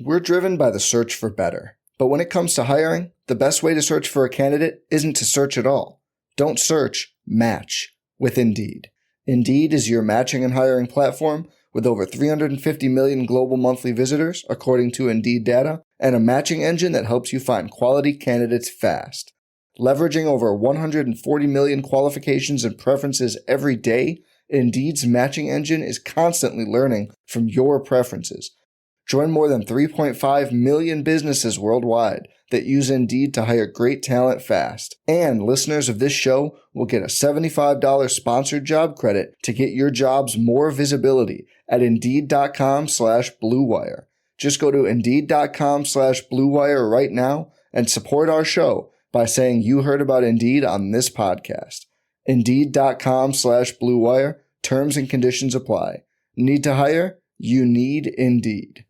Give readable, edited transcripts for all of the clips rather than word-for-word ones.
We're driven by the search for better. But when it comes to hiring, the best way to search for a candidate isn't to search at all. Don't search, match with Indeed. Indeed is your matching and hiring platform with over 350 million global monthly visitors, according to Indeed data, and a matching engine that helps you find quality candidates fast. Leveraging over 140 million qualifications and preferences every day, Indeed's matching engine is constantly learning from your preferences. Join more than 3.5 million businesses worldwide that use Indeed to hire great talent fast. And listeners of this show will get a $75 sponsored job credit to get your jobs more visibility at Indeed.com/Blue Wire. Just go to Indeed.com/Blue Wire right now and support our show by saying you heard about Indeed on this podcast. Indeed.com/Blue Wire. Terms and conditions apply. Need to hire? You need Indeed.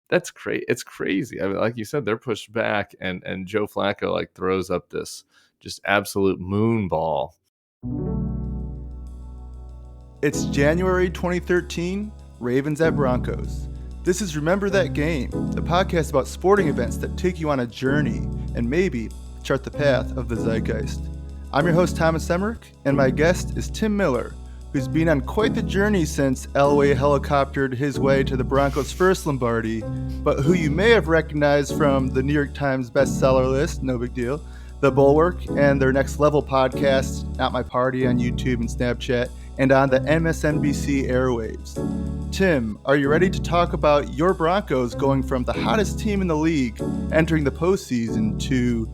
That's great. It's crazy. I mean, like you said, they're pushed back, and Joe Flacco like throws up this just absolute moon ball. It's January 2013, Ravens at Broncos. This is Remember That Game, the podcast about sporting events that take you on a journey and maybe chart the path of the zeitgeist. I'm your host, Thomas Emerick, and my guest is Tim Miller, who's been on quite the journey since Elway helicoptered his way to the Broncos' first Lombardi, but who you may have recognized from the New York Times bestseller list, no big deal, the Bulwark, and their Next Level podcast, Not My Party on YouTube and Snapchat, and on the MSNBC airwaves. Tim, are you ready to talk about your Broncos going from the hottest team in the league entering the postseason to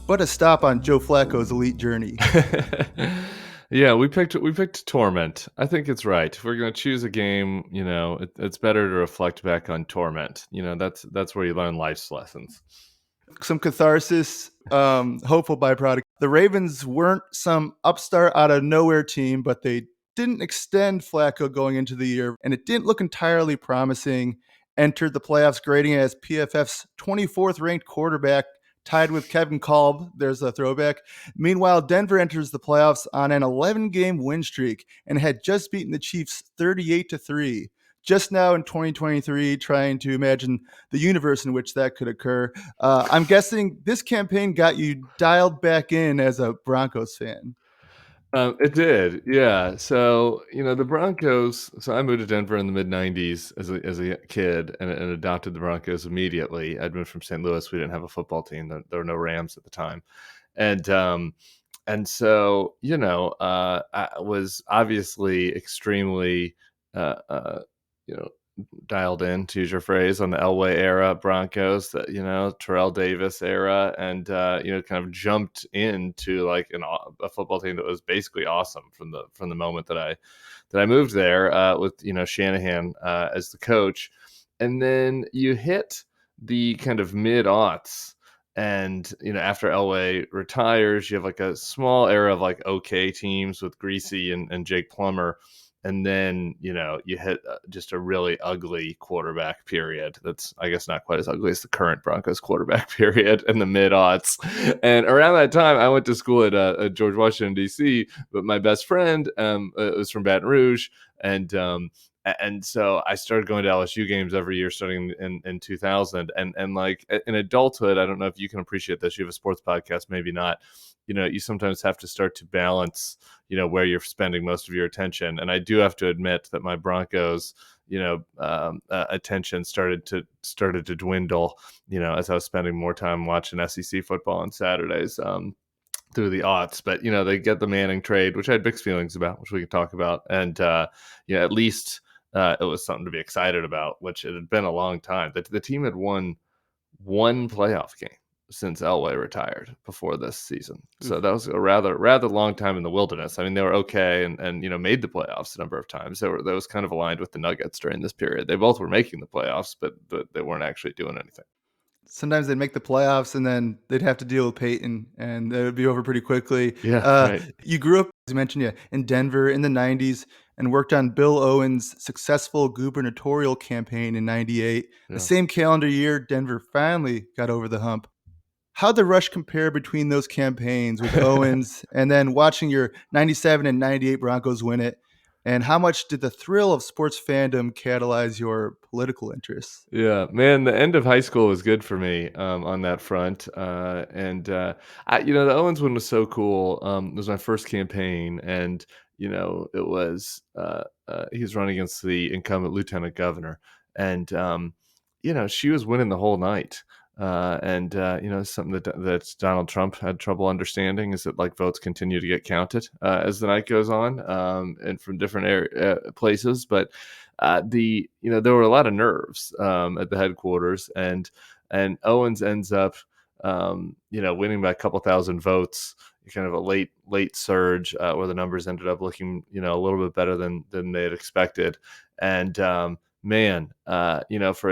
what a stop on Joe Flacco's elite journey? Yeah, we picked Torment. I think it's right. If we're going to choose a game, it's better to reflect back on Torment. That's where you learn life's lessons. Some catharsis, hopeful byproduct. The Ravens weren't some upstart out of nowhere team, but they didn't extend Flacco going into the year, and it didn't look entirely promising. Entered the playoffs grading as PFF's 24th ranked quarterback, tied with Kevin Kolb. There's a throwback. Meanwhile, Denver enters the playoffs on an 11-game win streak and had just beaten the Chiefs 38-3. Just now in 2023, trying to imagine the universe in which that could occur. I'm guessing this campaign got you dialed back in as a Broncos fan. It did, yeah. So, the Broncos, so I moved to Denver in the mid-90s as a kid and adopted the Broncos immediately. I'd moved from St. Louis. We didn't have a football team. There were no Rams at the time. And so, I was obviously extremely, dialed in, to use your phrase, on the Elway era Broncos, Terrell Davis era, and kind of jumped into like a football team that was basically awesome from the moment that I moved there, with Shanahan as the coach. And then you hit the kind of mid-aughts, and after Elway retires, you have like a small era of like okay teams with Greasy and Jake Plummer. And then, you hit just a really ugly quarterback period. That's, I guess, not quite as ugly as the current Broncos quarterback period in the mid-aughts. And around that time, I went to school at George Washington, D.C., but my best friend was from Baton Rouge. And so I started going to LSU games every year starting in 2000. And like in adulthood, I don't know if you can appreciate this. You have a sports podcast, maybe not. You sometimes have to start to balance, where you're spending most of your attention. And I do have to admit that my Broncos, attention started to dwindle, as I was spending more time watching SEC football on Saturdays through the aughts. But, they get the Manning trade, which I had mixed feelings about, which we could talk about. And, at least it was something to be excited about, which it had been a long time. The team had won one playoff game since Elway retired before this season. So that was a rather long time in the wilderness. I mean, they were okay and made the playoffs a number of times. That was kind of aligned with the Nuggets during this period. They both were making the playoffs, but they weren't actually doing anything. Sometimes they'd make the playoffs and then they'd have to deal with Peyton and it would be over pretty quickly. Yeah, right. You grew up, as you mentioned, in Denver in the 90s and worked on Bill Owens' successful gubernatorial campaign in 98. Yeah. The same calendar year, Denver finally got over the hump. How'd the rush compare between those campaigns with Owens and then watching your 97 and 98 Broncos win it? And how much did the thrill of sports fandom catalyze your political interests? Yeah, man, the end of high school was good for me on that front. The Owens one was so cool. It was my first campaign, and it was he was running against the incumbent lieutenant governor, and she was winning the whole night. Something that Donald Trump had trouble understanding is that like votes continue to get counted as the night goes on, and from different places, but there were a lot of nerves at the headquarters, and Owens ends up winning by a couple thousand votes, kind of a late surge where the numbers ended up looking a little bit better than they had expected. And for a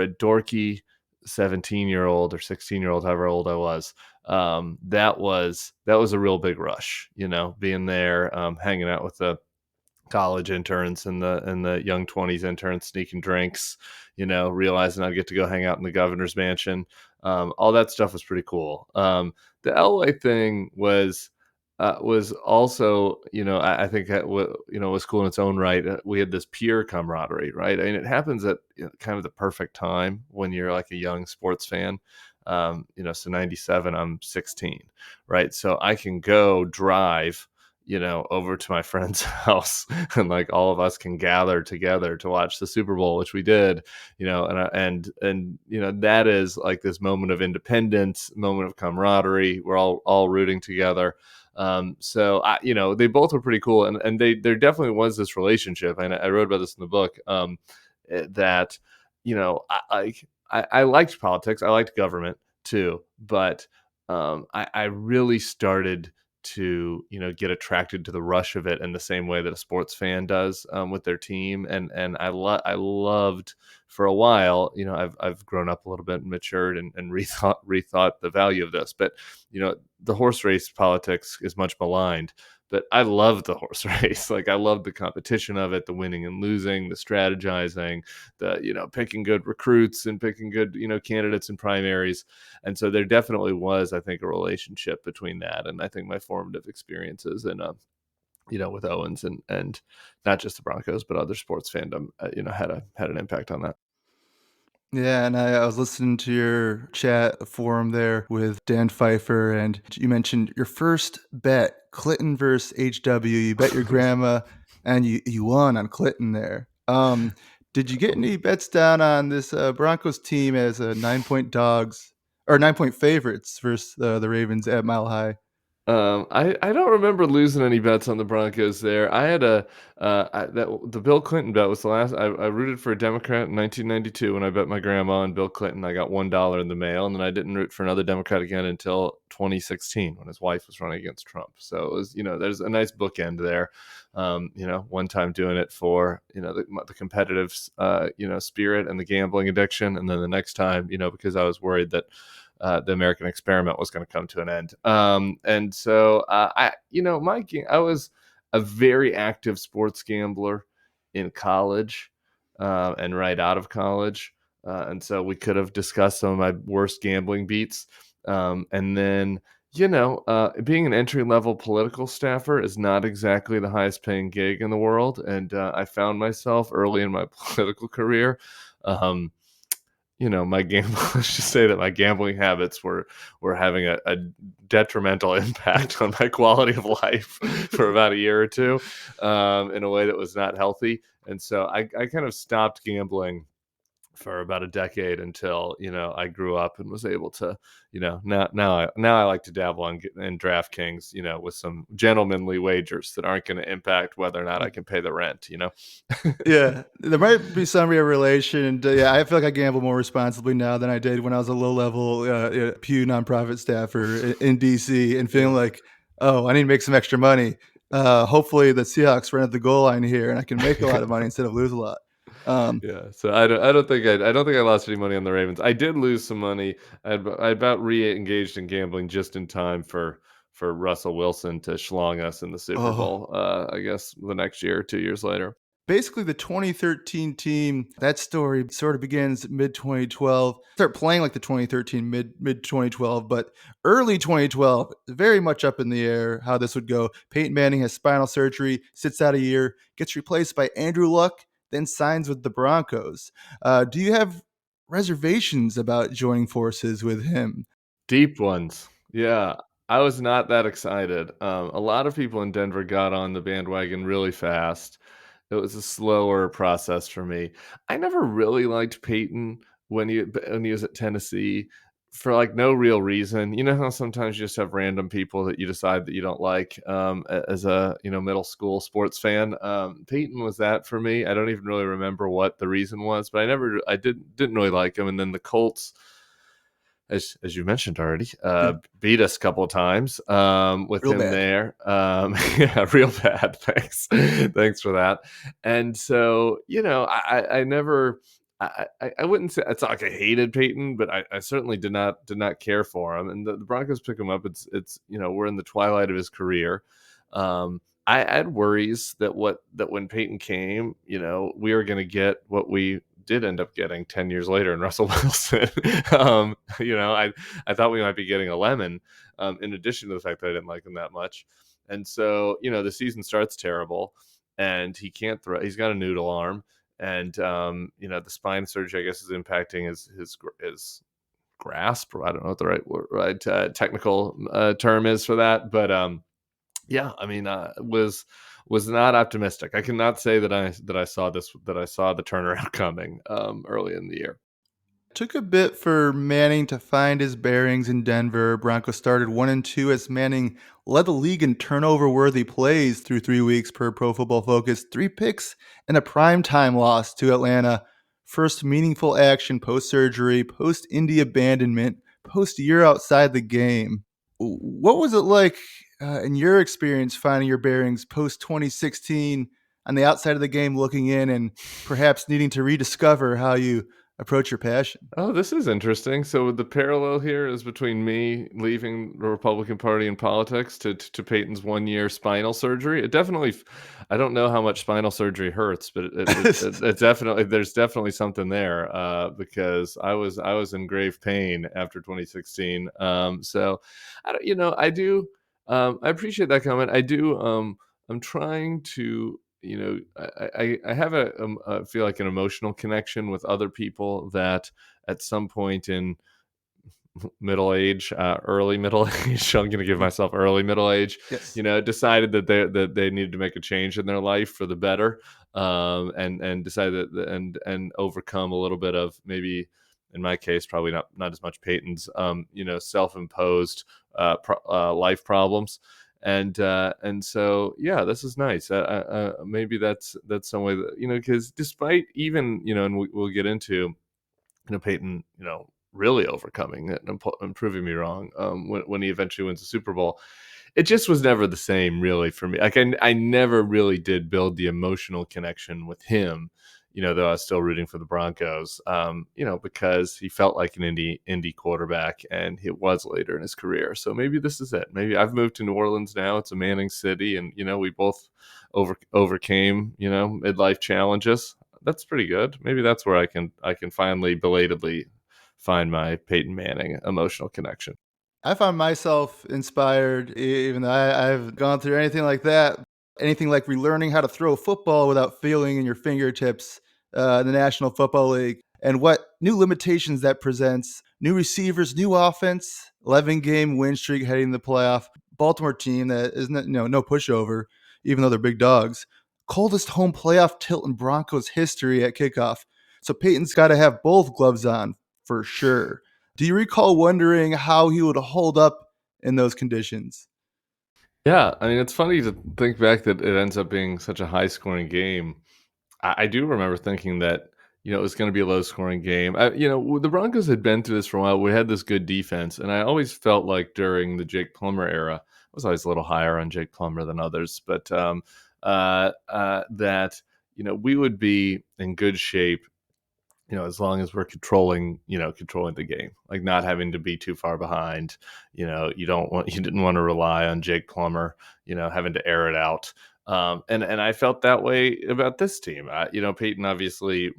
dorky 17-year-old or 16-year-old, however old I was, that was a real big rush, being there, hanging out with the college interns and the young 20s interns, sneaking drinks, realizing I'd get to go hang out in the governor's mansion. All that stuff was pretty cool. The Elway thing was also, I think was cool in its own right. We had this peer camaraderie, right? I mean, it happens at kind of the perfect time when you're like a young sports fan. So 97, I'm 16, right? So I can go drive over to my friend's house, and like all of us can gather together to watch the Super Bowl, which we did, that is like this moment of independence, moment of camaraderie. We're all rooting together. They both were pretty cool, and there definitely was this relationship, and I wrote about this in the book, that I liked politics, I liked government too, but I really started to get attracted to the rush of it in the same way that a sports fan does with their team, and I loved for a while. I've grown up a little bit and matured and rethought the value of this, but the horse race politics is much maligned, but I loved the horse race. Like, I loved the competition of it, the winning and losing, the strategizing, the picking good recruits and picking good candidates in primaries. And so there definitely was, I think, a relationship between that and I think my formative experiences and with Owens and not just the Broncos but other sports fandom had an impact on that. Yeah, and I was listening to your chat forum there with Dan Pfeiffer, and you mentioned your first bet, Clinton versus HW. You bet your grandma, and you won on Clinton there. Did you get any bets down on this Broncos team as 9-point dogs or 9-point favorites versus the Ravens at Mile High? I don't remember losing any bets on the Broncos there. I had the Bill Clinton bet was the last. I rooted for a Democrat in 1992 when I bet my grandma on Bill Clinton. I got $1 in the mail, and then I didn't root for another Democrat again until 2016 when his wife was running against Trump. So it was, there's a nice bookend there. One time doing it for the competitive spirit and the gambling addiction, and then the next time because I was worried that the American experiment was going to come to an end. I was a very active sports gambler in college and right out of college. And so we could have discussed some of my worst gambling beats. And then, being an entry-level political staffer is not exactly the highest paying gig in the world. And I found myself early in my political career, my let's just say that my gambling habits were having a detrimental impact on my quality of life for about a year or two, in a way that was not healthy. And so I kind of stopped gambling for about a decade until I grew up and was able to now I like to dabble in DraftKings with some gentlemanly wagers that aren't going to impact whether or not I can pay the rent. Yeah, there might be some relation. And yeah, I feel like I gamble more responsibly now than I did when I was a low-level Pew nonprofit staffer in DC, and feeling like, oh, I need to make some extra money. Hopefully, the Seahawks run at the goal line here, and I can make a lot of money instead of lose a lot. Yeah, so I don't think I lost any money on the Ravens. I did lose some money. I about re-engaged in gambling just in time for Russell Wilson to schlong us in the Super Oh, Bowl. I guess the next year or 2 years later. Basically, the 2013 team, that story sort of begins mid-2012. Start playing like the 2013 mid-2012, but early 2012, very much up in the air how this would go. Peyton Manning has spinal surgery, sits out a year, gets replaced by Andrew Luck, then signs with the Broncos. Do you have reservations about joining forces with him? Deep ones. Yeah. I was not that excited. A lot of people in Denver got on the bandwagon really fast. It was a slower process for me. I never really liked Peyton when he was at Tennessee for like no real reason. You know how sometimes you just have random people that you decide that you don't like as a middle school sports fan. Peyton was that for me. I don't even really remember what the reason was, but I didn't really like him. And then the Colts, as you mentioned already, beat us a couple of times with Real him bad. there. Yeah, real bad. Thanks for that. And so, I never, I wouldn't say it's not like I hated Peyton, but I certainly did not care for him. And the Broncos pick him up. It's we're in the twilight of his career. I had worries that when Peyton came, we were going to get what we did end up getting 10 years later in Russell Wilson. I thought we might be getting a lemon, in addition to the fact that I didn't like him that much. And so, the season starts terrible and he can't throw. He's got a noodle arm, and the spine surgery, I guess, is impacting his grasp. I don't know what the right technical term is for that, but yeah, I mean, was not optimistic. I cannot say that I saw the turnaround coming early in the year. Took a bit for Manning to find his bearings in Denver. Broncos started 1-2 as Manning led the league in turnover-worthy plays through 3 weeks per Pro Football Focus. 3 picks and a primetime loss to Atlanta. First meaningful action post-surgery, post-Indy abandonment, post-year outside the game. What was it like in your experience finding your bearings post-2016 on the outside of the game looking in and perhaps needing to rediscover how you approach your passion? Oh, this is interesting. So the parallel here is between me leaving the Republican Party in politics to Peyton's 1-year spinal surgery. It definitely, I don't know how much spinal surgery hurts, but it definitely, there's definitely something there because I was in grave pain after 2016. So I do, I appreciate that comment. I do. I'm trying to. I have a feel like an emotional connection with other people that at some point in early middle age, I'm going to give myself early middle age, Yes. decided that they needed to make a change in their life for the better, and decided and overcome a little bit of, maybe in my case, probably not as much Peyton's, self-imposed life problems. And so, yeah, this is nice. Maybe that's some way that, because despite even, and we'll get into, Peyton, really overcoming it and proving me wrong when he eventually wins the Super Bowl. It just was never the same, really, for me. Like I never really did build the emotional connection with him, though I was still rooting for the Broncos, because he felt like an Indy quarterback, and it was later in his career. So maybe this is it. Maybe I've moved to New Orleans now. It's a Manning city, and we both overcame midlife challenges. That's pretty good. Maybe that's where I can finally belatedly find my Peyton Manning emotional connection. I found myself inspired, even though I've gone through anything like that. Anything like relearning how to throw a football without feeling in your fingertips, in the National Football League, and what new limitations that presents. New receivers, new offense, 11-game win streak heading to the playoff. Baltimore team that isn't no pushover, even though they're big dogs. Coldest home playoff tilt in Broncos history at kickoff. So Peyton's got to have both gloves on for sure. Do you recall wondering how he would hold up in those conditions? Yeah, I mean, it's funny to think back that it ends up being such a high-scoring game. I do remember thinking that, it was going to be a low-scoring game. The Broncos had been through this for a while. We had this good defense, and I always felt like during the Jake Plummer era, I was always a little higher on Jake Plummer than others, but that, we would be in good shape, as long as we're controlling the game, like not having to be too far behind. You didn't want to rely on Jake Plummer, having to air it out And I felt that way about this team. Peyton obviously a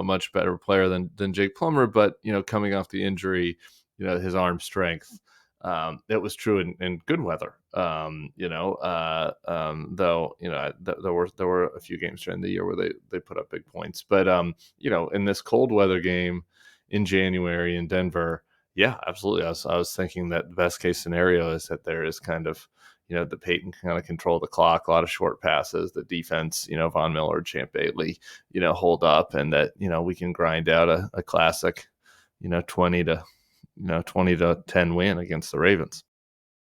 much better player than Jake Plummer, but coming off the injury, his arm strength. It was true in good weather. Though there were a few games during the year where they put up big points, but in this cold weather game in January in Denver, yeah, absolutely. I was thinking that the best case scenario is that there is kind of the Peyton can kind of control the clock, a lot of short passes, the defense, Von Miller, Champ Bailey, hold up, and that we can grind out a classic 20 to 10 win against the Ravens.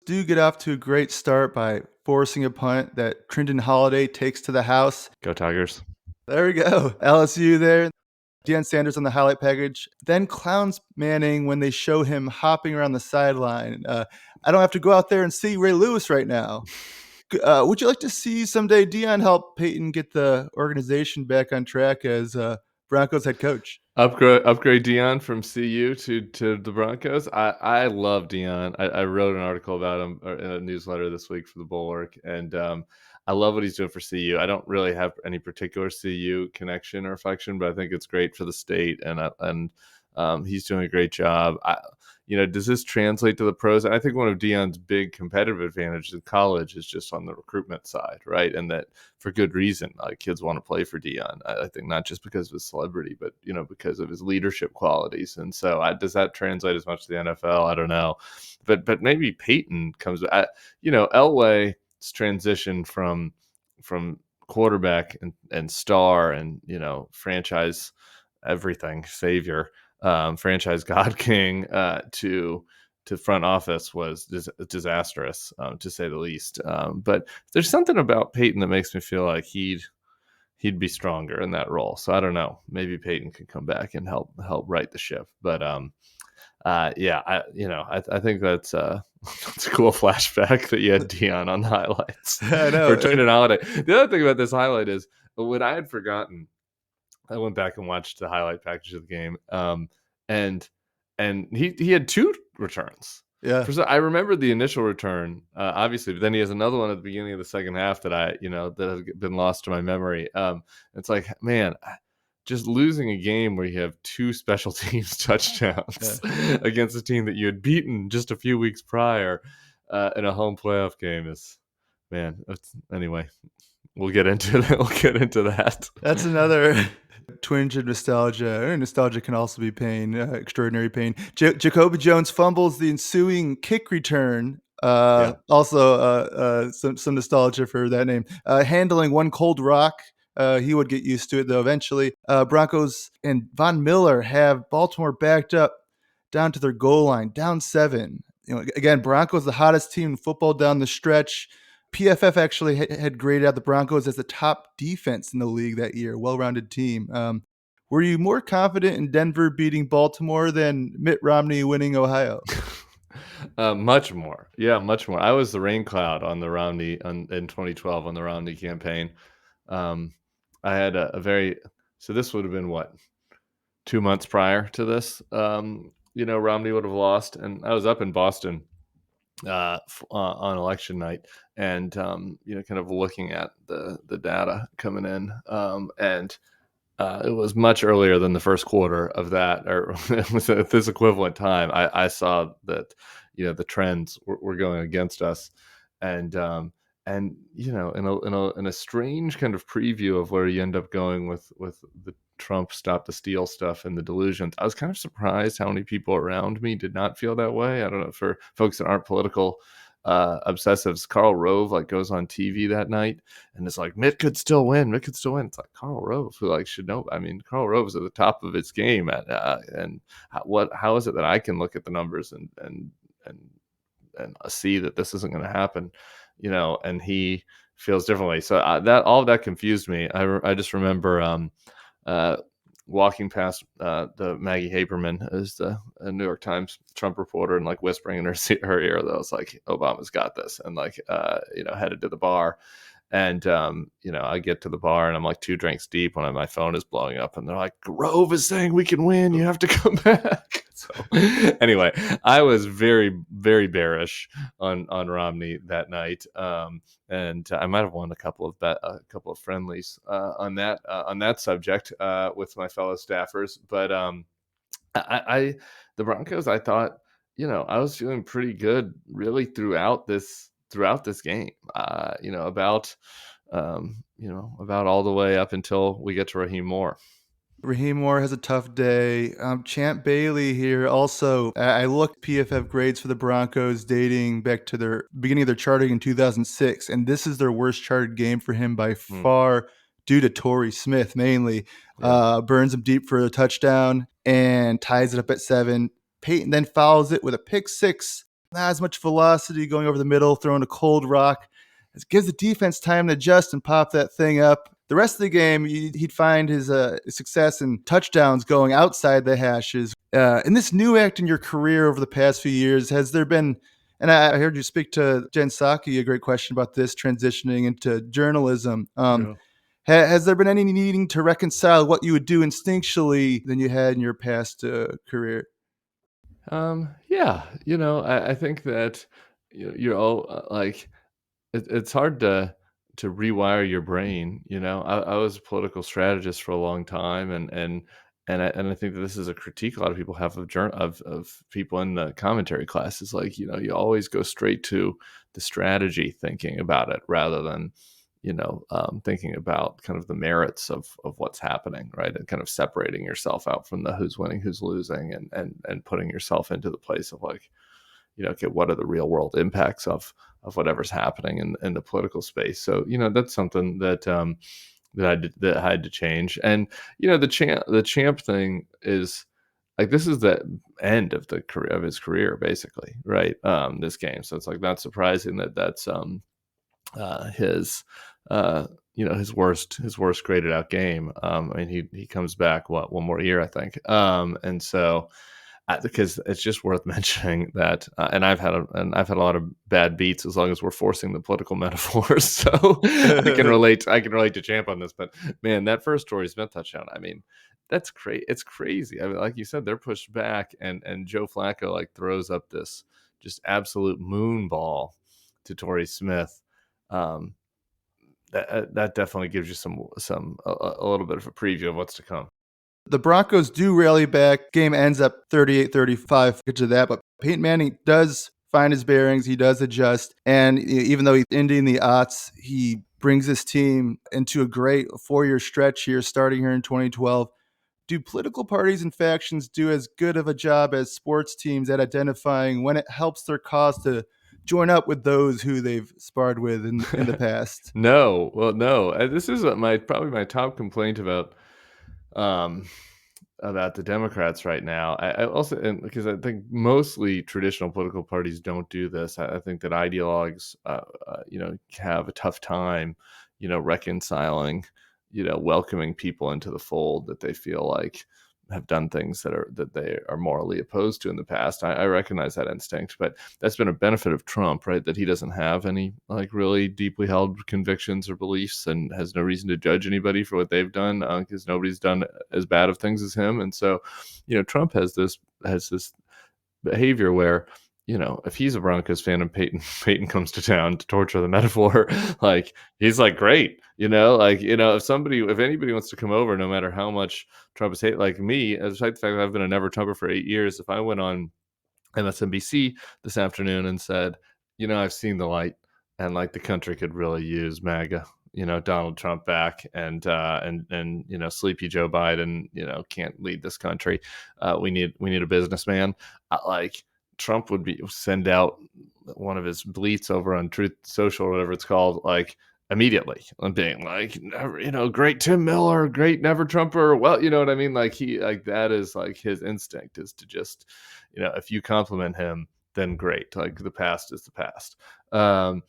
Do get off to a great start by forcing a punt that Trenton Holiday takes to the house. Go Tigers. There we go. LSU there. Deion Sanders on the highlight package. Then clowns Manning when they show him hopping around the sideline. I don't have to go out there and see Ray Lewis right now. Would you like to see someday Deion help Peyton get the organization back on track as Broncos head coach? Upgrade Deion from CU to the Broncos. I love Deion. I wrote an article about him in a newsletter this week for the Bulwark, and I love what he's doing for CU. I don't really have any particular CU connection or affection, but I think it's great for the state, and he's doing a great job. Does this translate to the pros? And I think one of Deion's big competitive advantages in college is just on the recruitment side, right? And that for good reason. Kids want to play for Deion. I think not just because of his celebrity, but because of his leadership qualities. And so, does that translate as much to the NFL? I don't know, but maybe Peyton comes. Elway's transition from quarterback and star and franchise everything savior. Franchise God King to front office was disastrous, to say the least. But there's something about Peyton that makes me feel like he'd be stronger in that role. So I don't know. Maybe Peyton could come back and help right the ship. But I think that's it's a cool flashback that you had Deion on the highlights. I know. For Trenton Holiday. The other thing about this highlight is what I had forgotten. I went back and watched the highlight package of the game, and he had two returns. Yeah. I remember the initial return, obviously, but then he has another one at the beginning of the second half that that has been lost to my memory. It's like, man, just losing a game where you have two special teams touchdowns against a team that you had beaten just a few weeks prior in a home playoff game is, man. Anyway, we'll get into that. We'll get into that. That's another twinge of nostalgia. Nostalgia can also be pain, extraordinary pain. Jacoby Jones fumbles the ensuing kick return. Also, some nostalgia for that name. Handling one cold rock. He would get used to it, though, eventually. Broncos and Von Miller have Baltimore backed up down to their goal line, down 7. Again, Broncos, the hottest team in football down the stretch. PFF actually had graded out the Broncos as the top defense in the league that year, well-rounded team. Were you more confident in Denver beating Baltimore than Mitt Romney winning Ohio? Much more. Yeah, much more. I was the rain cloud on the Romney in 2012 on the Romney campaign. I had so this would have been 2 months prior to this. Romney would have lost, and I was up in Boston on election night, and kind of looking at the data coming in, and it was much earlier than the first quarter of that, or it was at this equivalent time. I saw that the trends were going against us, and in a strange kind of preview of where you end up going with the Trump stop the steal stuff and the delusions, I was kind of surprised how many people around me did not feel that way. I don't know, for folks that aren't political obsessives, Karl Rove goes on TV that night and it's like, Mitt could still win. It's like Karl Rove, who should know. I mean, Karl Rove is at the top of his game and how is it that I can look at the numbers and see that this isn't going to happen, and he feels differently. So that all of that confused me. I just remember walking past the Maggie Haberman, as the New York Times Trump reporter, and whispering in her ear that I was like, Obama's got this, and headed to the bar. And I get to the bar and I'm 2 drinks deep when my phone is blowing up and they're like, Rove is saying we can win, you have to come back. So anyway, I was very, very bearish on Romney that night, and I might have won a couple of friendlies on that subject with my fellow staffers. But I the Broncos, I thought, I was feeling pretty good really throughout this game. About all the way up until we get to Raheem Moore. Raheem Moore has a tough day. Champ Bailey here also. I looked PFF grades for the Broncos dating back to their beginning of their charting in 2006, and this is their worst charted game for him by far due to Torrey Smith mainly. Yeah. Burns him deep for a touchdown and ties it up at 7. Peyton then follows it with a pick 6. Not as much velocity going over the middle, throwing a cold rock. It gives the defense time to adjust and pop that thing up. The rest of the game, he'd find his success in touchdowns going outside the hashes. In this new act in your career over the past few years, has there been, and I heard you speak to Jen Psaki, a great question about this, transitioning into journalism. Has there been any needing to reconcile what you would do instinctually than you had in your past career? Yeah, I think that you're all like, it's hard to rewire your brain. I was a political strategist for a long time, and I think that this is a critique a lot of people have of people in the commentary classes. Like, you always go straight to the strategy thinking about it rather than thinking about kind of the merits of what's happening, right? And kind of separating yourself out from the who's winning, who's losing, and putting yourself into the place of like, okay, what are the real world impacts of whatever's happening in the political space? So, that's something that I had to change. And, the champ thing is like, this is the end of his career, basically, right? This game. So it's like not surprising that that's his worst graded out game. I mean, he comes back one more year, I think. And so because it's just worth mentioning that, and I've had a lot of bad beats as long as we're forcing the political metaphors. So I can relate to Champ on this. But man, that first Torrey Smith touchdown, I mean, that's crazy. It's crazy. I mean, like you said, they're pushed back, and Joe Flacco like throws up this just absolute moon ball to Torrey Smith. That definitely gives you a little bit of a preview of what's to come. The Broncos do rally back. Game ends up 38-35. Get to that, but Peyton Manning does find his bearings. He does adjust, and even though he's ending the odds, he brings his team into a great 4-year stretch here, starting here in 2012. Do political parties and factions do as good of a job as sports teams at identifying when it helps their cause to join up with those who they've sparred with in the past? No. This is probably my top complaint about the Democrats right now. I also, and because I think mostly traditional political parties don't do this. I think that ideologues, have a tough time, reconciling, welcoming people into the fold that they feel like have done things that they are morally opposed to in the past. I recognize that instinct, but that's been a benefit of Trump, right? That he doesn't have any like really deeply held convictions or beliefs, and has no reason to judge anybody for what they've done, because nobody's done as bad of things as him. And so, Trump has this behavior where, if he's a Broncos fan and Peyton comes to town, to torture the metaphor, like he's like, great, if anybody wants to come over, no matter how much Trump is hate, like me, despite the fact that I've been a never Trumper for 8 years, if I went on MSNBC this afternoon and said, I've seen the light, and like the country could really use MAGA, Donald Trump back, and sleepy Joe Biden, can't lead this country. We need a businessman. Like Trump would send out one of his bleats over on Truth Social or whatever it's called, like immediately, and being like, great Tim Miller, great never Trumper. Well, you know what I mean? Like that is like his instinct, is to just, if you compliment him, then great. Like the past is the past. The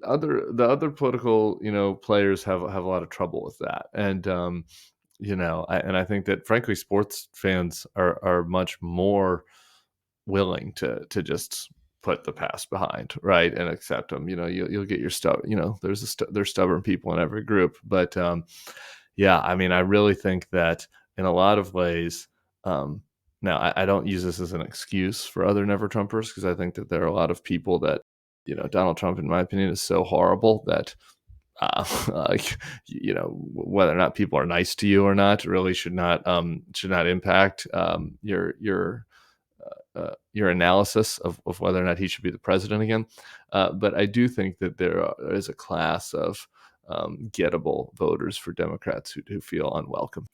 other political, players have a lot of trouble with that. And, I think that frankly, sports fans are much more willing to just put the past behind, right, and accept them. You'll get your stuff. There's stubborn people in every group, but I mean, I really think that in a lot of ways, Now, I don't use this as an excuse for other never Trumpers, because I think that there are a lot of people that, Donald Trump, in my opinion, is so horrible that like, whether or not people are nice to you or not really should not impact your analysis of whether or not he should be the president again. But I do think that there is a class of gettable voters for Democrats who feel unwelcome.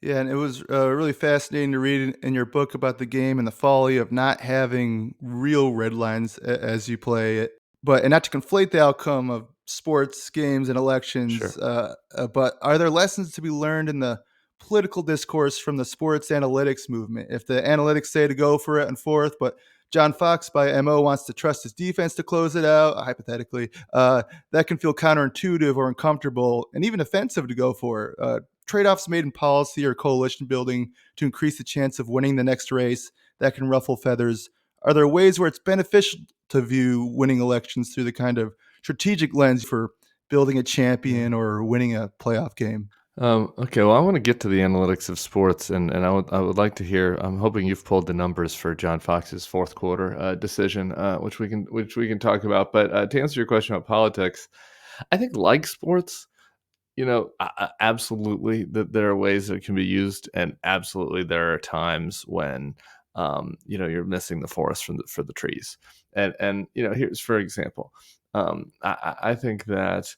Yeah, and it was really fascinating to read in your book about the game and the folly of not having real red lines as you play it, and not to conflate the outcome of sports games and elections. Sure. But are there lessons to be learned in the political discourse from the sports analytics movement? If the analytics say to go for it and forth, but John Fox by MO wants to trust his defense to close it out, hypothetically, that can feel counterintuitive or uncomfortable and even offensive to go for. Trade-offs made in policy or coalition building to increase the chance of winning the next race that can ruffle feathers. Are there ways where it's beneficial to view winning elections through the kind of strategic lens for building a champion or winning a playoff game? Okay, well, I want to get to the analytics of sports, and I would like to hear. I'm hoping you've pulled the numbers for John Fox's fourth quarter decision, which we can talk about. But to answer your question about politics, I think, like sports, absolutely that there are ways that it can be used, and absolutely there are times when you're missing the forest for the trees. And here's, for example, I think that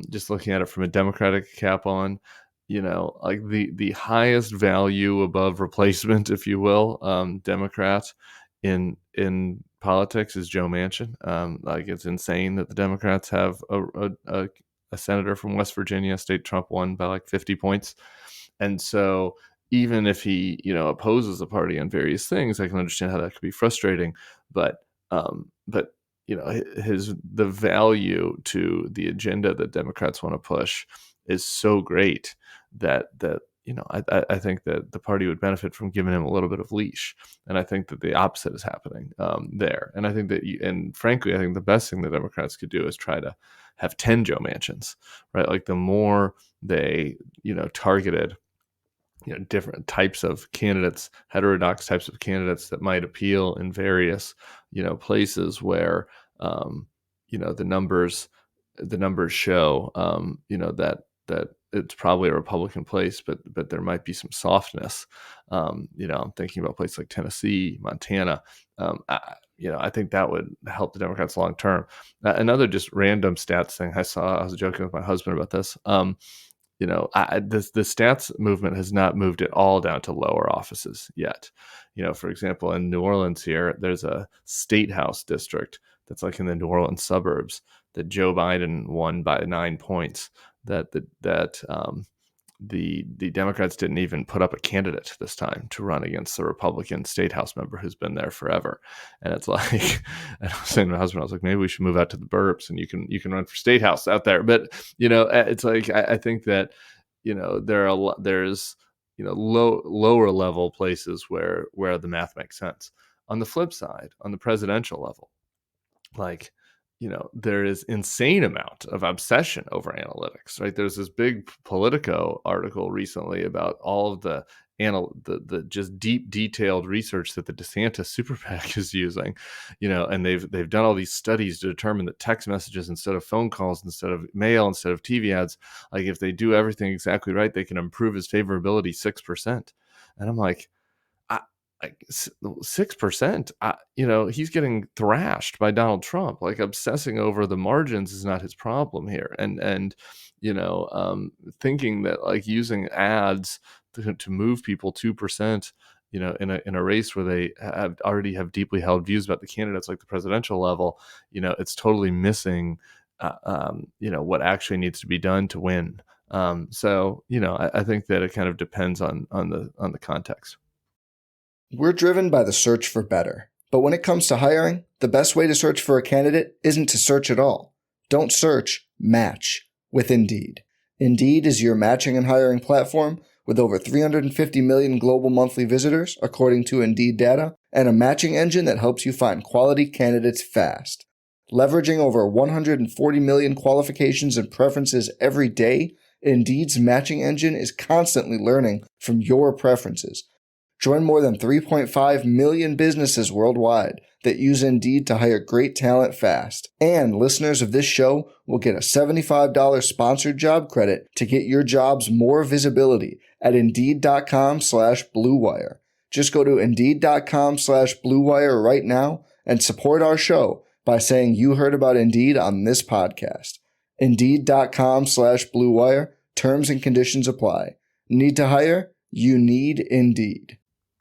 just looking at it from a Democratic cap on, like the highest value above replacement, if you will, Democrat in politics is Joe Manchin. Like, it's insane that the Democrats have a senator from West Virginia, state Trump won by like 50 points. And so even if he, opposes the party on various things, I can understand how that could be frustrating. But the value to the agenda that Democrats want to push is so great that I think that the party would benefit from giving him a little bit of leash. And I think that the opposite is happening there. And I think that, and frankly, I think the best thing the Democrats could do is try to have 10 Joe Manchins, right? Like, the more they, targeted, different types of candidates, heterodox types of candidates that might appeal in various, places where, the numbers show, that it's probably a Republican place, but there might be some softness. I'm thinking about places like Tennessee, Montana. I think that would help the Democrats long term. Another just random stats thing I saw, I was joking with my husband about this. The stats movement has not moved at all down to lower offices yet. For example, in New Orleans here, there's a state house district that's like in the New Orleans suburbs that Joe Biden won by 9 points. That the Democrats didn't even put up a candidate this time to run against the Republican state house member who's been there forever. And it's like, and I was saying to my husband, I was like, maybe we should move out to the burbs and you can run for state house out there. But it's like, I think that there's lower level places where the math makes sense. On the flip side, on the presidential level, like, there is insane amount of obsession over analytics, right? There's this big Politico article recently about all of the just deep, detailed research that the DeSantis super PAC is using, and they've done all these studies to determine that text messages instead of phone calls, instead of mail, instead of TV ads, like, if they do everything exactly right, they can improve his favorability 6%. And I'm like, 6%, he's getting thrashed by Donald Trump. Like, obsessing over the margins is not his problem here. And thinking that, like, using ads to move people 2%, in a race where they already have deeply held views about the candidates, like the presidential level, it's totally missing, what actually needs to be done to win. So I think that it kind of depends on the context. We're driven by the search for better. But when it comes to hiring, the best way to search for a candidate isn't to search at all. Don't search, match with Indeed. Indeed is your matching and hiring platform with over 350 million global monthly visitors, according to Indeed data, and a matching engine that helps you find quality candidates fast. Leveraging over 140 million qualifications and preferences every day, Indeed's matching engine is constantly learning from your preferences, Join more than 3.5 million businesses worldwide that use Indeed to hire great talent fast. And listeners of this show will get a $75 sponsored job credit to get your jobs more visibility at Indeed.com/Blue Wire. Just go to Indeed.com/Blue Wire right now and support our show by saying you heard about Indeed on this podcast. Indeed.com/Blue Wire. Terms and conditions apply. Need to hire? You need Indeed.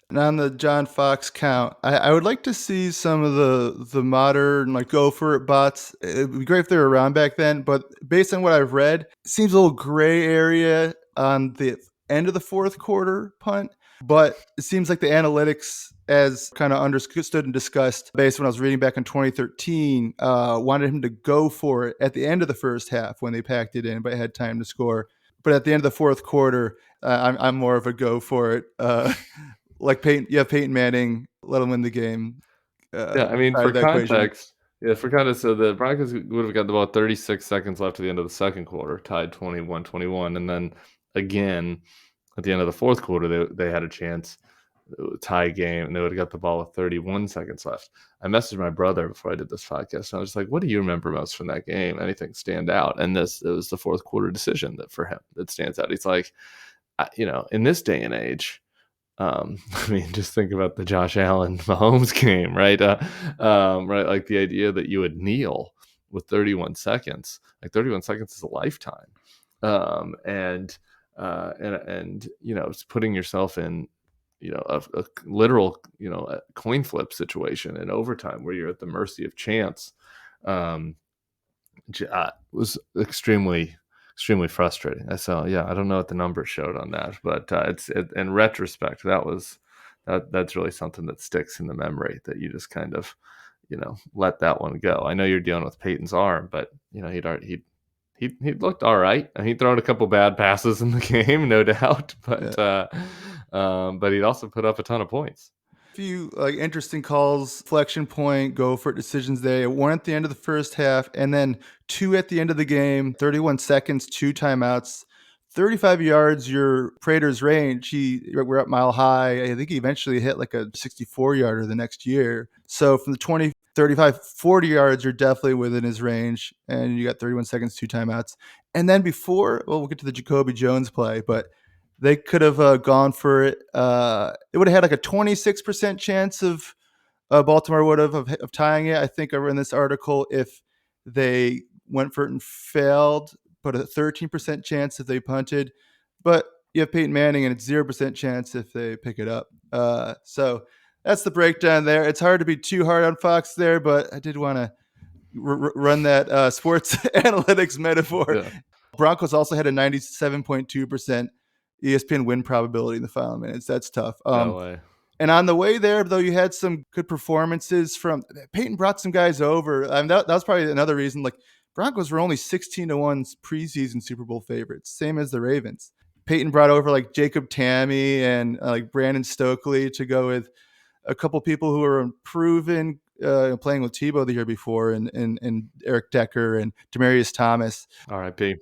And on the John Fox count, I would like to see some of the modern, like, go for it bots. It would be great if they were around back then, but based on what I've read, it seems a little gray area on the end of the fourth quarter punt. But it seems like the analytics, as kind of understood and discussed based on when I was reading back in 2013, wanted him to go for it at the end of the first half when they packed it in, but had time to score. But at the end of the fourth quarter, I'm more of a go for it. Like Peyton Manning, let him win the game. Yeah, I mean, for context, so the Broncos would have got about 36 seconds left at the end of the second quarter, tied 21-21, and then again at the end of the fourth quarter, they had a chance, tie game, and they would have got the ball with 31 seconds left. I messaged my brother before I did this podcast, and I was like, "What do you remember most from that game? Anything stand out?" And it was the fourth quarter decision that for him that stands out. He's like, in this day and age. I mean, just think about the Josh Allen Mahomes game, right? Right, like the idea that you would kneel with 31 seconds, like 31 seconds is a lifetime, and it's putting yourself in, a literal, a coin flip situation in overtime where you're at the mercy of chance. Was extremely frustrating. I don't know what the numbers showed on that, but in retrospect, that's really something that sticks in the memory, that you just kind of, let that one go. I know you're dealing with Peyton's arm, but he looked all right. And he'd thrown a couple bad passes in the game, no doubt, but he'd also put up a ton of points. Few interesting calls, flexion point, go for it decisions there. One at the end of the first half, and then two at the end of the game. 31 seconds, 2 timeouts, 35 yards. Your Prater's range. We're up Mile High. I think he eventually hit like a 64-yarder the next year. So from the 20, 35, 40 yards, you're definitely within his range, and you got 31 seconds, 2 timeouts. And then we'll get to the Jacoby Jones play, but they could have gone for it. It would have had like a 26% chance of Baltimore would have of tying it. I think I read in this article if they went for it and failed, but a 13% chance if they punted. But you have Peyton Manning, and it's 0% chance if they pick it up. So that's the breakdown there. It's hard to be too hard on Fox there, but I did want to run that sports analytics metaphor. Yeah. Broncos also had a 97.2% ESPN win probability in the final minutes. That's tough. No way. And on the way there, though, you had some good performances from Peyton. Brought some guys over. That was probably another reason. Like, Broncos were only 16-1 preseason Super Bowl favorites, same as the Ravens. Peyton brought over like Jacob Tamme and like Brandon Stokely to go with a couple people who were proven playing with Tebow the year before, and Eric Decker and Demaryius Thomas. R.I.P.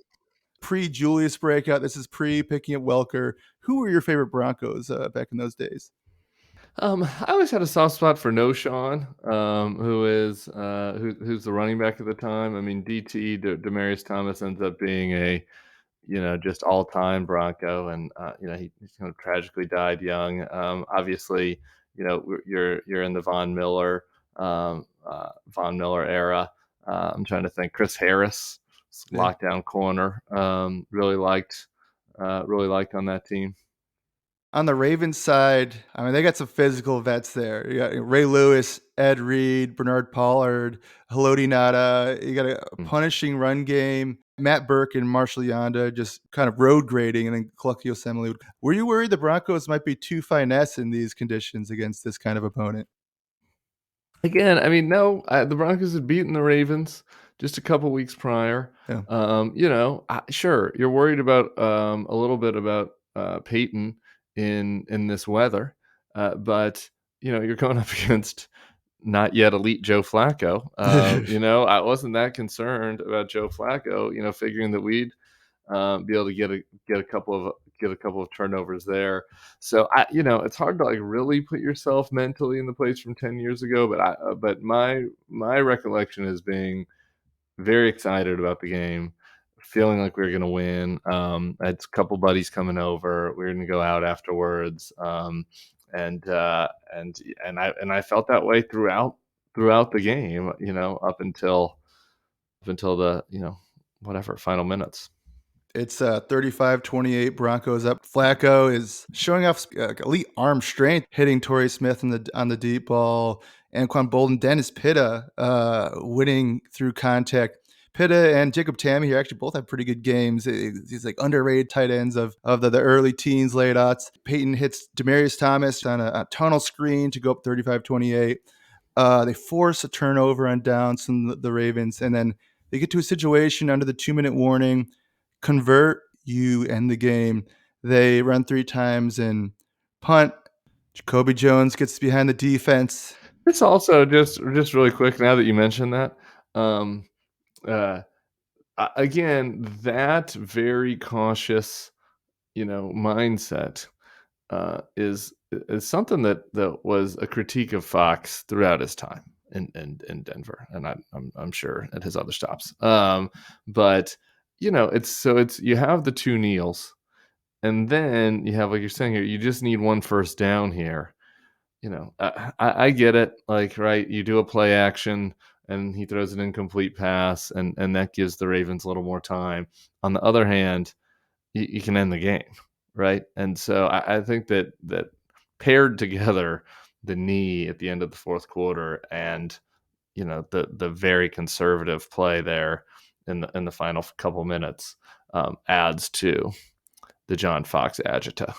Pre-Julius breakout. This is pre-picking up Welker. Who were your favorite Broncos back in those days? I always had a soft spot for Noshawn, who's the running back at the time. I mean, Demaryius Thomas ends up being a, just all-time Bronco, and he kind of tragically died young. Obviously, you're in the Von Miller era. I'm trying to think. Chris Harris, lockdown corner. Really liked on that team. On the Ravens side, I mean, they got some physical vets there. You got Ray Lewis, Ed Reed, Bernard Pollard, Haloti Ngata. You got a punishing run game. Matt Burke and Marshall Yanda just kind of road grading, and then Clucky Osemele. Were you worried the Broncos might be too finesse in these conditions against this kind of opponent? Again, I mean, no. The Broncos had beaten the Ravens just a couple weeks prior. Yeah. Sure, you're worried about a little bit about Peyton in this weather, but you're going up against not yet elite Joe Flacco. I wasn't that concerned about Joe Flacco. Figuring that we'd be able to get a couple get a couple of turnovers there. So it's hard to like really put yourself mentally in the place from 10 years ago. But my recollection is being very excited about the game, feeling like we were going to win. I had a couple buddies coming over. We were going to go out afterwards, and I felt that way throughout the game. Up until the whatever final minutes. It's 35-28 Broncos up. Flacco is showing off elite arm strength, hitting Torrey Smith on the deep ball. Anquan Bolden, Dennis Pitta winning through contact. Pitta and Jacob Tamme here actually both have pretty good games. These like underrated tight ends of the early teens, late aughts. Peyton hits Demaryius Thomas on a tunnel screen to go up 35-28. They force a turnover on downs from the Ravens, and then they get to a situation under the 2-minute warning. Convert, you end the game. They run 3 times and punt. Jacoby Jones gets behind the defense. It's also just really quick now that you mentioned that. Again, that very cautious, mindset is something that was a critique of Fox throughout his time in Denver, and I'm sure at his other stops. But it's you have the 2 kneels, and then you have, like you're saying here, you just need 1 first down here. I get it. Like, right, you do a play action and he throws an incomplete pass, and that gives the Ravens a little more time. On the other hand, you can end the game, right? And so I think that paired together, the knee at the end of the fourth quarter and the very conservative play there in the final couple minutes adds to the John Fox agita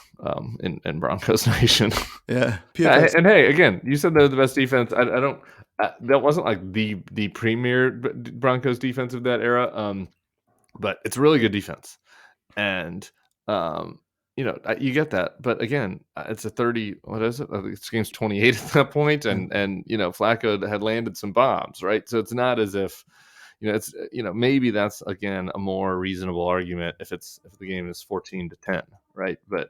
in Broncos Nation. Yeah. And hey, again, you said they're the best defense. I don't. That wasn't like the premier Broncos defense of that era, but it's a really good defense, and you get that. But again, it's a 30. What is it? This game's 28 at that point, and Flacco had landed some bombs, right? So it's not as if. It's maybe that's again a more reasonable argument if the game is 14-10, right? But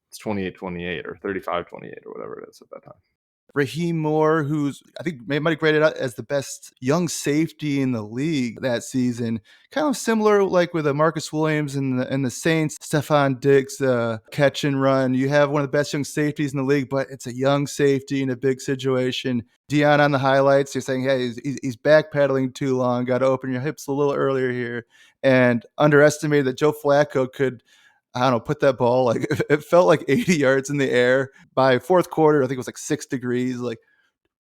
it's 28-28 or 35-28 or whatever it is at that time. Raheem Moore, who's I think might have graded out as the best young safety in the league that season. Kind of similar like with Marcus Williams and the Saints. Stephon Diggs catch and run. You have one of the best young safeties in the league, but it's a young safety in a big situation. Dion on the highlights, you're saying, hey, he's backpedaling too long. Got to open your hips a little earlier here. And underestimated that Joe Flacco could put that ball, like it felt like 80 yards in the air. By fourth quarter, I think it was like 6 degrees, like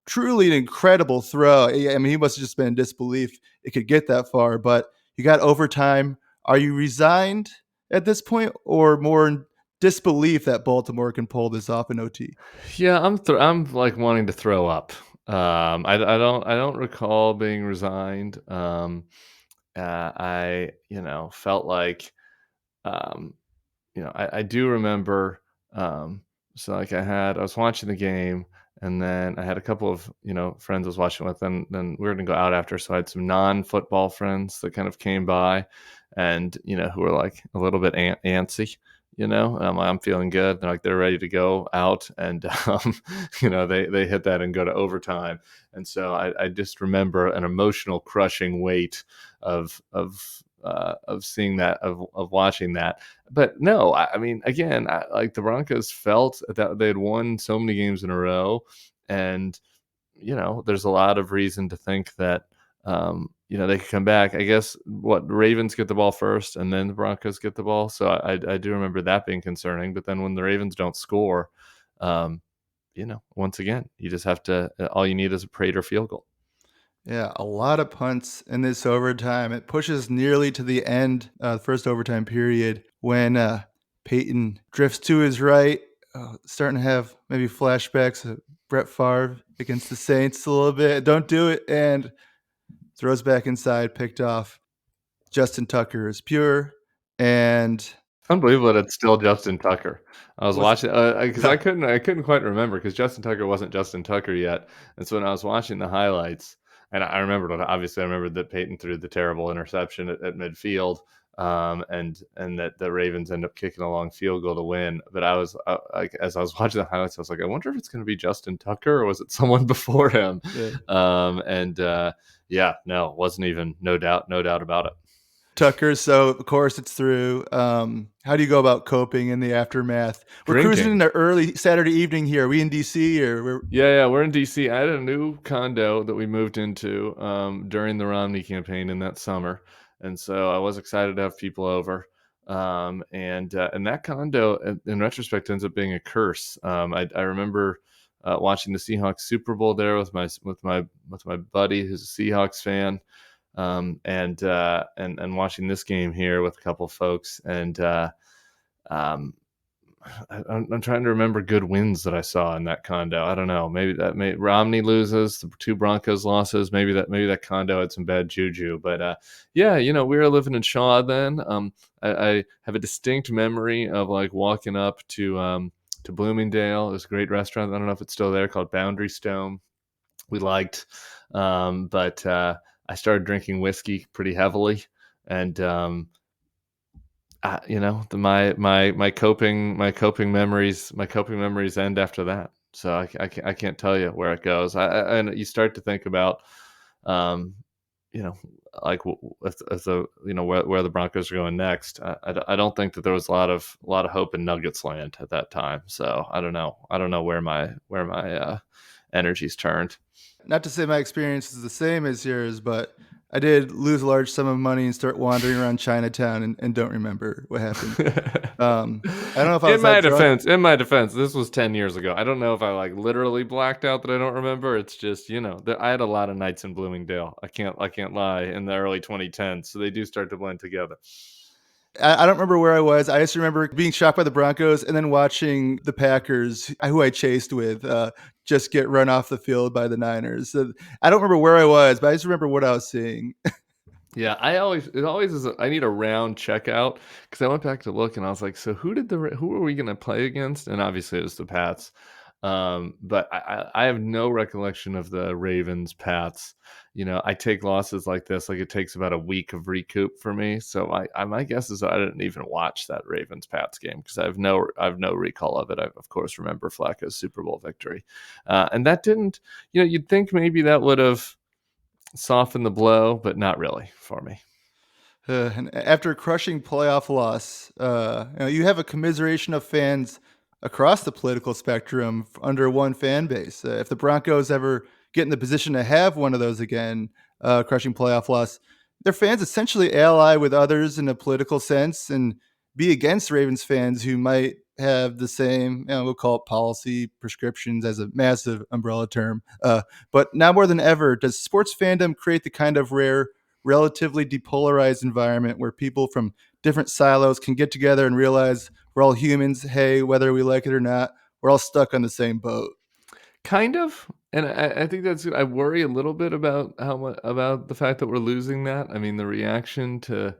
truly an incredible throw. I mean, he must have just been in disbelief it could get that far, but you got overtime. Are you resigned at this point or more in disbelief that Baltimore can pull this off in OT? Yeah, I'm like wanting to throw up. I don't recall being resigned. I felt like I do remember, so like I was watching the game, and then I had a couple of, friends I was watching with, and then we were going to go out after. So I had some non-football friends that kind of came by and, who were like a little bit antsy, I'm feeling good. They're ready to go out, and, they hit that and go to overtime. And so I just remember an emotional crushing weight of seeing that, of watching that. But no, I mean, again, like the Broncos felt that they had won so many games in a row, and there's a lot of reason to think that they could come back. I guess the Ravens get the ball first, and then the Broncos get the ball. So I do remember that being concerning. But then when the Ravens don't score, once again, you just have to. All you need is a Prater field goal. Yeah, a lot of punts in this overtime. It pushes nearly to the end, the first overtime period, when Peyton drifts to his right, starting to have maybe flashbacks of Brett Favre against the Saints a little bit. Don't do it, and throws back inside, picked off. Justin Tucker is pure, and unbelievable that it's still Justin Tucker. I was watching because I couldn't quite remember because Justin Tucker wasn't Justin Tucker yet, and so when I was watching the highlights. And I remembered that Peyton threw the terrible interception at midfield. and that the Ravens end up kicking a long field goal to win. But I was like, as I was watching the highlights, I was like, I wonder if it's going to be Justin Tucker or was it someone before him? Yeah. No, wasn't even no doubt about it. Tucker, so of course it's through. How do you go about coping in the aftermath? We're Drinking. cruising into early Saturday evening here. Are we in DC or Yeah, we're in DC. I had a new condo that we moved into during the Romney campaign in that summer, and so I was excited to have people over. And that condo, in retrospect, ends up being a curse. I remember watching the Seahawks Super Bowl there with my buddy who's a Seahawks fan. And watching this game here with a couple of folks, and I'm trying to remember good wins that I saw in that condo. I don't know. Maybe Romney loses, the 2 Broncos losses. Maybe that condo had some bad juju. But yeah, we were living in Shaw then. I have a distinct memory of like walking up to Bloomingdale. It was a great restaurant. I don't know if it's still there, called Boundary Stone. We liked, but I started drinking whiskey pretty heavily, and my coping memories end after that. So I can't tell you where it goes. And you start to think about, like if the where the Broncos are going next. I don't think that there was a lot of hope in Nuggets land at that time. So I don't know where my energy's turned. Not to say my experience is the same as yours, but I did lose a large sum of money and start wandering around Chinatown and don't remember what happened. I don't know if I was in my defense, this was 10 years ago. I don't know if I like literally blacked out that I don't remember. It's just, I had a lot of nights in Bloomingdale. I can't lie, in the early 2010s. So they do start to blend together. I don't remember where I was. I just remember being shocked by the Broncos and then watching the Packers, who I chased with, just get run off the field by the Niners. So I don't remember where I was, but I just remember what I was seeing. Yeah, it always is. I need a round checkout because I went back to look and I was like, so who are we going to play against? And obviously it was the Pats. But I have no recollection of the Ravens Pats. I take losses like this, like it takes about a week of recoup for me. So my guess is I didn't even watch that Ravens Pats game because I have no recall of it. I of course remember Flacco's Super Bowl victory, and that didn't. You'd think maybe that would have softened the blow, but not really for me. And after a crushing playoff loss, you have a commiseration of fans across the political spectrum under one fan base. If the Broncos ever get in the position to have one of those again, crushing playoff loss, their fans essentially ally with others in a political sense and be against Ravens fans who might have the same, we'll call it policy prescriptions as a massive umbrella term. But now more than ever, does sports fandom create the kind of rare, relatively depolarized environment where people from different silos can get together and realize we're all humans. Hey, whether we like it or not, we're all stuck on the same boat. Kind of. And I think I worry a little bit about about the fact that we're losing that. I mean, the reaction to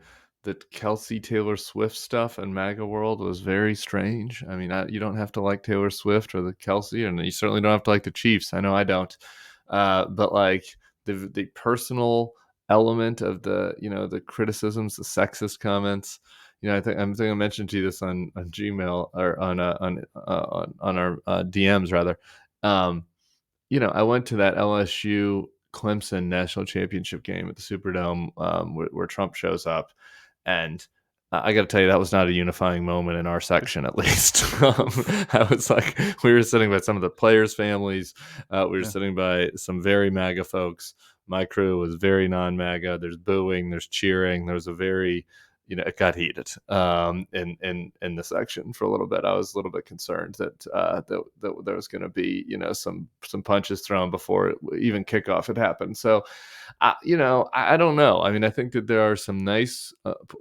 the Kelsey Taylor Swift stuff in MAGA world was very strange. I mean, you don't have to like Taylor Swift or the Kelsey, and you certainly don't have to like the Chiefs. I know I don't. But like the personal element of the criticisms, the sexist comments. I think I mentioned to you this on Gmail or on our DMs rather. I went to that LSU Clemson national championship game at the Superdome where Trump shows up, and I got to tell you, that was not a unifying moment in our section, at least. I was like, we were sitting by some of the players' families. We were sitting by some very MAGA folks. My crew was very non-MAGA. There's booing, there's cheering. There was a very, it got heated in the section for a little bit. I was a little bit concerned that there was going to be, some punches thrown before even kickoff had happened. So, I don't know. I mean, I think that there are some nice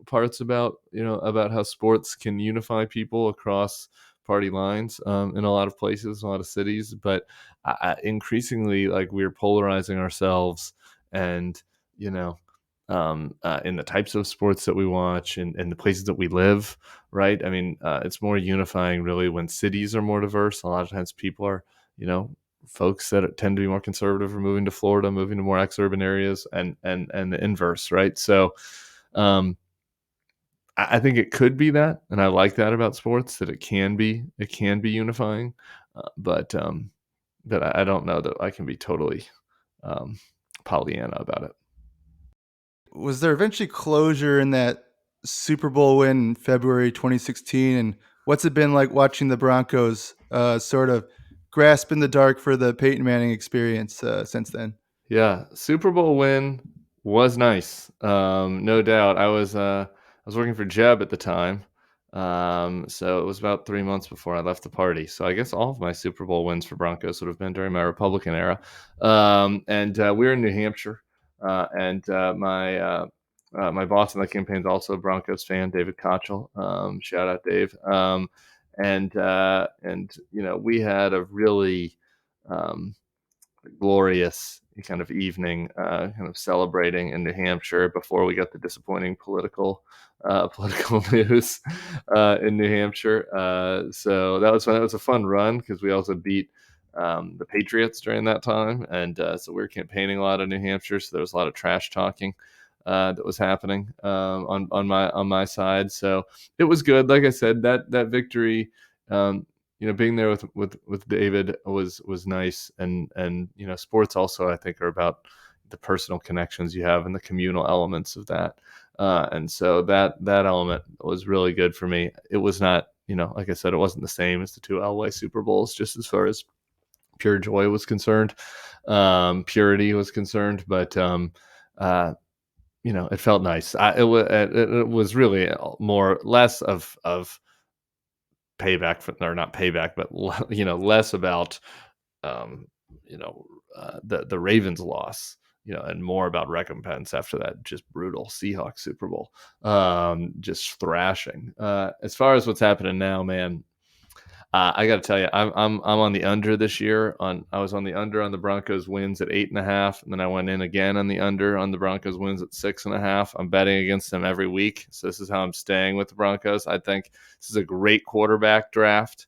parts about how sports can unify people across party lines in a lot of places, a lot of cities, but increasingly, like, we're polarizing ourselves, and in the types of sports that we watch and the places that we live, right? I mean, it's more unifying really when cities are more diverse. A lot of times people are, folks that tend to be more conservative are moving to Florida, moving to more ex-urban areas, and the inverse, right? So I think it could be that, and I like that about sports, that it can be unifying, but I don't know that I can be totally Pollyanna about it. Was there eventually closure in that Super Bowl win in February 2016? And what's it been like watching the Broncos sort of grasp in the dark for the Peyton Manning experience since then? Yeah, Super Bowl win was nice, no doubt. I was working for Jeb at the time, so it was about 3 months before I left the party. So I guess all of my Super Bowl wins for Broncos would have been during my Republican era, and we were in New Hampshire, and my boss in that campaign is also a Broncos fan, David Kochel. Shout out, Dave. And we had a really glorious kind of evening, kind of celebrating in New Hampshire before we got the disappointing political news in New Hampshire. So that was fun. That was a fun run because we also beat the Patriots during that time, and so we were campaigning a lot in New Hampshire. So there was a lot of trash talking that was happening on my side. So it was good. Like I said, that victory. Being there with David was nice, and sports also, I think, are about the personal connections you have and the communal elements of that, and so that element was really good for me. It was not, like I said, it wasn't the same as the two Elway Super Bowls, just as far as pure joy was concerned, purity was concerned, but it felt nice. It was really less of payback, or not payback, but less about the Ravens loss, and more about recompense after that just brutal Seahawks Super Bowl, just thrashing. As far as what's happening now, man, I got to tell you, I'm on the under this year. I was on the under on the Broncos wins at 8.5, and then I went in again on the under on the Broncos wins at 6.5. I'm betting against them every week, so this is how I'm staying with the Broncos. I think this is a great quarterback draft.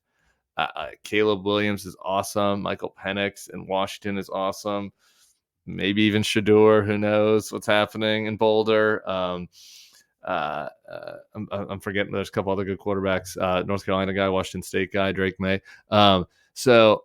Caleb Williams is awesome. Michael Penix in Washington is awesome. Maybe even Shador. Who knows what's happening in Boulder? I'm forgetting there's a couple other good quarterbacks. North Carolina guy, Washington State guy, Drake May. So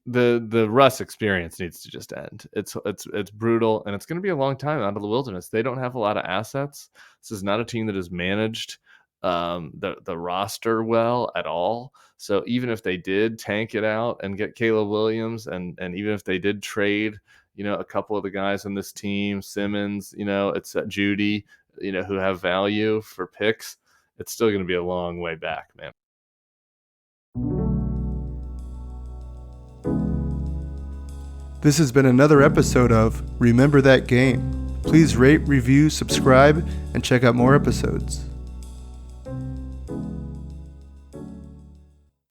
the Russ experience needs to just end. It's brutal, and it's going to be a long time out of the wilderness. They don't have a lot of assets. This is not a team that has managed the roster well at all. So even if they did tank it out and get Caleb Williams, and even if they did trade, a couple of the guys on this team, Simmons, it's Judy, who have value for picks, it's still going to be a long way back, man. This has been another episode of Remember That Game. Please rate, review, subscribe, and check out more episodes.